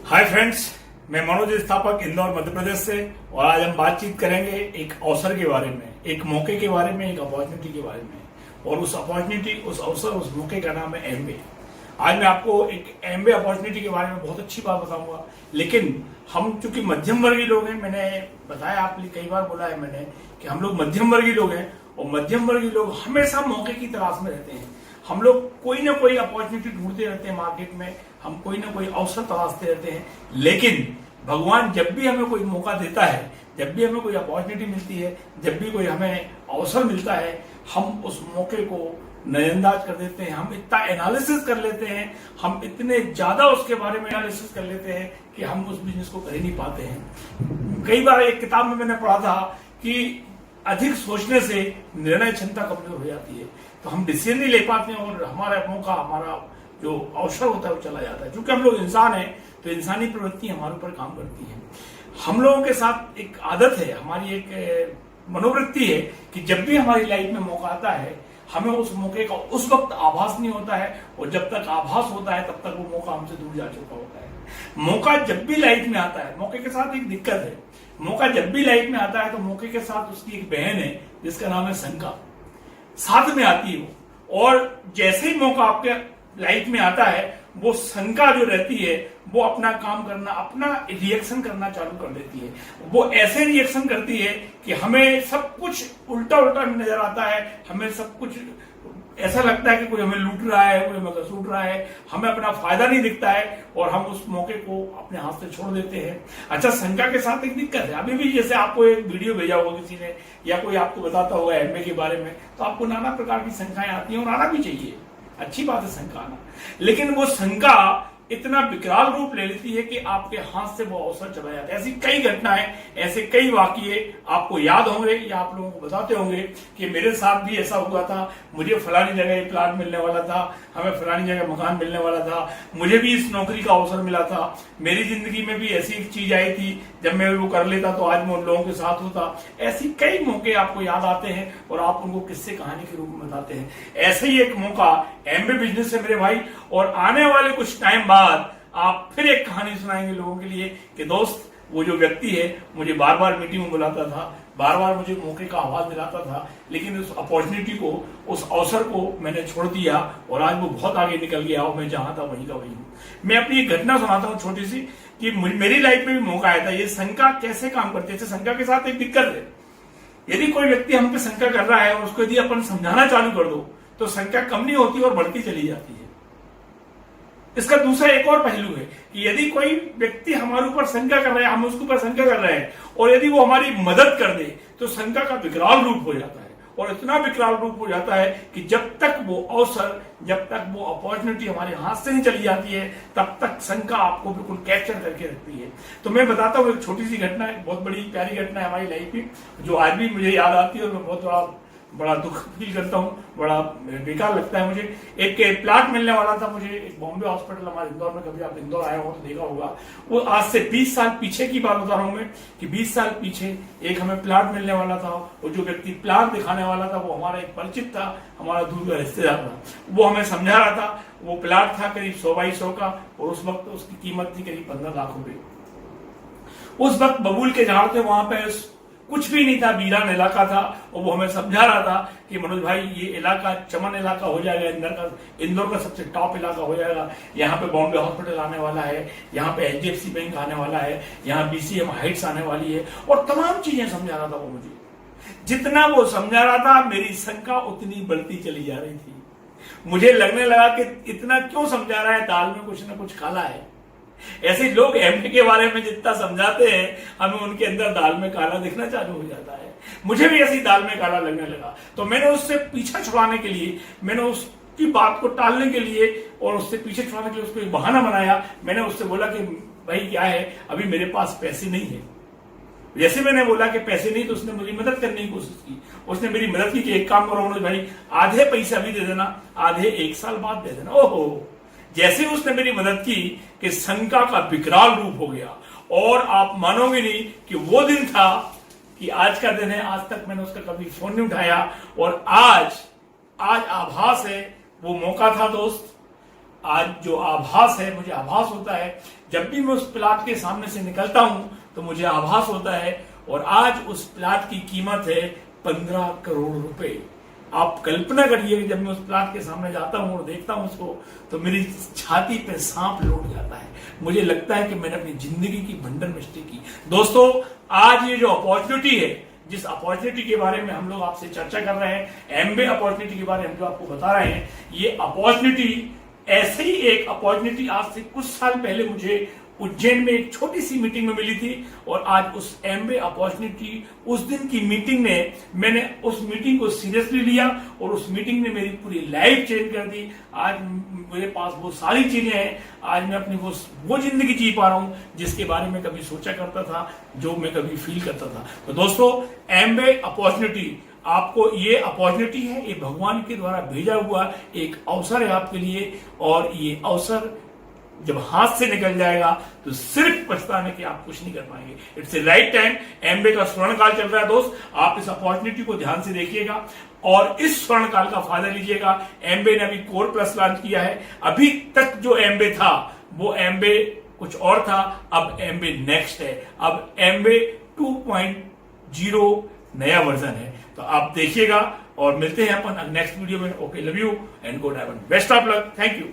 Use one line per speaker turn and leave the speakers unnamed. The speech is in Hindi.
हाय फ्रेंड्स, मैं मनोज स्थापक इंदौर मध्य प्रदेश से। और आज हम बातचीत करेंगे एक अवसर के बारे में, एक मौके के बारे में, एक अपॉर्चुनिटी के बारे में। और उस अपॉर्चुनिटी, उस अवसर, उस मौके का नाम है एमबे। आज मैं आपको एक एमबे अपॉर्चुनिटी के बारे में बहुत अच्छी बात बताऊंगा। लेकिन हम चूंकि मध्यम वर्गीय लोग हैं, मैंने बताया, आपने कई बार बोला है मैंने कि हम लोग मध्यम वर्गीय लोग हैं। और मध्यम वर्गीय लोग हमेशा मौके की तलाश में रहते हैं। हम लोग कोई ना कोई अपॉर्चुनिटी ढूंढते रहते हैं मार्केट में, हम कोई ना कोई अवसर तलाशते रहते हैं। लेकिन भगवान जब भी हमें कोई मौका देता है, जब भी हमें कोई अपॉर्चुनिटी मिलती है, जब भी कोई हमें अवसर मिलता है, हम उस मौके को नजरअंदाज कर देते हैं। हम इतना एनालिसिस कर लेते हैं, हम इतने ज्यादा उसके बारे में एनालिसिस कर लेते हैं कि हम उस बिजनेस को कर ही नहीं पाते हैं। कई बार एक किताब में मैंने पढ़ा था कि अधिक सोचने से निर्णय क्षमता कमजोर हो जाती है, तो हम डिसीजन नहीं ले पाते हैं और हमारा मौका, हमारा जो अवसर होता है वो चला जाता है। क्योंकि हम लोग इंसान हैं, तो इंसानी प्रवृत्ति हमारे ऊपर काम करती है। हम लोगों के साथ एक आदत है, हमारी एक मनोवृत्ति है कि जब भी हमारी लाइफ में मौका आता है, हमें उस मौके का उस वक्त आभास नहीं होता है, और जब तक आभास होता है तब तक वो मौका हमसे दूर जा चुका होता है। मौका जब भी लाइफ में आता है, मौके के साथ एक दिक्कत है। मौका जब भी लाइफ में आता है तो मौके के साथ उसकी एक बहन है जिसका नाम है शंका, साथ में आती है वो। और जैसे ही मौका आपके लाइफ में आता है, वो शंका जो रहती है वो अपना काम करना, अपना रिएक्शन करना चालू कर देती है। वो ऐसे रिएक्शन करती है कि हमें सब कुछ उल्टा उल्टा नजर आता है। हमें सब कुछ ऐसा लगता है कि कोई हमें लूट रहा है, कोई हमें घसूट रहा है, हमें अपना फायदा नहीं दिखता है और हम उस मौके को अपने हाथ से छोड़ देते हैं। अच्छा, शंका के साथ एक दिक्कत है। अभी भी जैसे आपको एक वीडियो भेजा होगा किसी ने, या कोई आपको बताता होगा एमबे के बारे में, तो आपको नाना प्रकार की शंकाएं आती हैं और आना भी चाहिए, अच्छी बात है शंका आना। लेकिन वो शंका इतना विकराल रूप ले लेती है कि आपके हाथ से वो अवसर चला जाता है। ऐसी कई घटनाएं, ऐसे कई वाकये आपको याद होंगे या आप लोगों को बताते होंगे कि मेरे साथ भी ऐसा हुआ था। मुझे फलानी जगह प्लाट मिलने वाला था, हमें फलानी जगह मकान मिलने वाला था, मुझे भी इस नौकरी का अवसर मिला था। मेरी जिंदगी में भी ऐसी एक चीज आई थी, जब मैं वो कर लेता तो आज मैं उन लोगों के साथ होता। ऐसी कई मौके आपको याद आते हैं और आप उनको किस्से कहानी के रूप में बताते हैं। ऐसे ही एक मौका एमबे बिजनेस है मेरे भाई। और आने वाले कुछ टाइम बाद आप फिर एक कहानी सुनाएंगे लोगों के लिए कि दोस्त, वो जो व्यक्ति है मुझे बार बार मीटिंग में बुलाता था, बार बार मुझे मौके का आवाज दिलाता था, लेकिन उस अपॉर्चुनिटी को, उस अवसर को मैंने छोड़ दिया और आज वो बहुत आगे निकल गया और मैं जहां था वहीं का वहीं हूं। मैं अपनी एक घटना सुनाता हूं छोटी सी कि मेरी लाइफ में भी मौका आया था। ये शंका कैसे काम करती है। शंका के साथ एक दिक्कत है। यदि कोई व्यक्ति हम पे शंका कर रहा है और उसको यदि अपन समझाना चालू कर दो तो शंका कम नहीं होती और बढ़ती चली जाती है। इसका दूसरा एक और पहलू है कि यदि कोई व्यक्ति हमारे ऊपर शंका कर रहा है, हम उसके ऊपर शंका कर रहे हैं, और यदि वो हमारी मदद कर दे तो शंका का विकराल रूप हो जाता है। और इतना विकराल रूप हो जाता है कि जब तक वो अवसर, जब तक वो अपॉर्चुनिटी हमारे हाथ से नहीं चली जाती है, तब तक शंका आपको बिल्कुल कैप्चर करके रखती है। तो मैं बताता हूँ एक छोटी सी घटना है, बहुत बड़ी प्यारी घटना है हमारी लाइफ की, जो आज भी मुझे याद आती है और मैं बहुत बड़ा दुख फील करता हूँ, बड़ा बेकार लगता है मुझे। एक प्लाट मिलने वाला था मुझे, एक बॉम्बे हॉस्पिटल हमारे इंदौर में, कभी आप इंदौर आए हो तो देखा होगा। वो आज से 20 साल पीछे की बात बता रहा हूँ मैं कि 20 साल पीछे एक हमें प्लाट मिलने वाला था। और जो व्यक्ति प्लाट दिखाने वाला था वो हमारा एक परिचित था, हमारा दूर का रिश्तेदार था। वो हमें समझा रहा था। वो प्लाट था करीब 100 बाई 100 का और उस वक्त उसकी कीमत थी करीब 15 लाख रुपए। उस वक्त बबूल के झाड़ थे, वहां पे कुछ भी नहीं था, वीरान इलाका था। और वो हमें समझा रहा था कि मनोज भाई, ये इलाका चमन इलाका हो जाएगा, इंदौर का सबसे टॉप इलाका हो जाएगा। यहाँ पे बॉम्बे हॉस्पिटल आने वाला है, यहाँ पे HDFC बैंक आने वाला है, यहाँ BCM हाइट्स आने वाली है, और तमाम चीजें समझा रहा था वो मुझे। जितना वो समझा रहा था, मेरी शंका उतनी बढ़ती चली जा रही थी। मुझे लगने लगा कि इतना क्यों समझा रहा है, दाल में कुछ ना कुछ काला है। ऐसे लोग एमबे के बारे में जितना समझाते हैं, हमें उनके अंदर दाल में काला दिखना चालू हो जाता है। मुझे भी ऐसी दाल में काला लगने लगा। तो मैंने उससे पीछा छुड़ाने के लिए, मैंने उसकी बात को टालने के लिए और उससे पीछे छुड़ाने के लिए उसको एक बहाना बनाया। मैंने उससे बोला कि भाई क्या है, अभी मेरे पास पैसे नहीं है। जैसे मैंने बोला कि पैसे नहीं, तो उसने मुझे मदद करने की कोशिश की। उसने मेरी मदद की कि एक काम करो मनोज भाई, आधे पैसे अभी दे देना, आधे 1 साल बाद दे देना। ओहो, जैसे उसने मेरी मदद की कि शंका का विकराल रूप हो गया। और आप मानोगे नहीं कि वो दिन था कि आज का दिन है। आज तक मैंने उसका कभी फोन नहीं उठाया और आज आभास है वो मौका था दोस्त। आज जो आभास है, मुझे आभास होता है जब भी मैं उस प्लाट के सामने से निकलता हूं तो मुझे आभास होता है, और आज उस प्लाट की कीमत है 15 करोड़ रुपए। आप कल्पना करिए कि जब मैं उस प्लाट के सामने जाता हूं और देखता हूं उसको, तो मेरी छाती पे सांप लौट जाता है। मुझे लगता है कि मैंने अपनी जिंदगी की बंडर मिस्टेक की। दोस्तों, आज ये जो अपॉर्चुनिटी है, जिस अपॉर्चुनिटी के बारे में हम लोग आपसे चर्चा कर रहे हैं, एमबे अपॉर्चुनिटी के बारे में हम जो आपको बता रहे हैं, ये अपॉर्चुनिटी ऐसे ही एक अपॉर्चुनिटी आज से कुछ साल पहले मुझे उज्जैन में एक छोटी सी मीटिंग में मिली थी, और आज उस एमबे अपॉर्चुनिटी, उस दिन की मीटिंग ने, मैंने उस मीटिंग को सीरियसली लिया और उस मीटिंग ने मेरी पूरी लाइफ चेंज कर दी। आज मेरे पास वो सारी चीजें हैं, आज मैं अपनी वो जिंदगी जी पा रहा हूं जिसके बारे में कभी सोचा करता था, जो मैं कभी फील करता था। तो दोस्तों, एमबे अपॉर्चुनिटी, आपको ये अपॉर्चुनिटी है, ये भगवान के द्वारा भेजा हुआ एक अवसर है आपके लिए, और ये अवसर जब हाथ से निकल जाएगा तो सिर्फ पछताने के आप कुछ नहीं कर पाएंगे। It's a right time. एमबे का स्वर्ण काल चल रहा है दोस्त, आप इस अपॉर्चुनिटी को ध्यान से देखिएगा और इस स्वर्ण काल का फायदा लीजिएगा। एमबे ने अभी कोर प्लस लॉन्च किया है। अभी तक जो एमबे था वो एमबे कुछ और था, अब एमबे नेक्स्ट है, अब एमबे 2.0 नया वर्जन है। तो आप देखिएगा और मिलते हैं अपन नेक्स्ट वीडियो में। Okay, love you and good heaven, best of luck, thank you.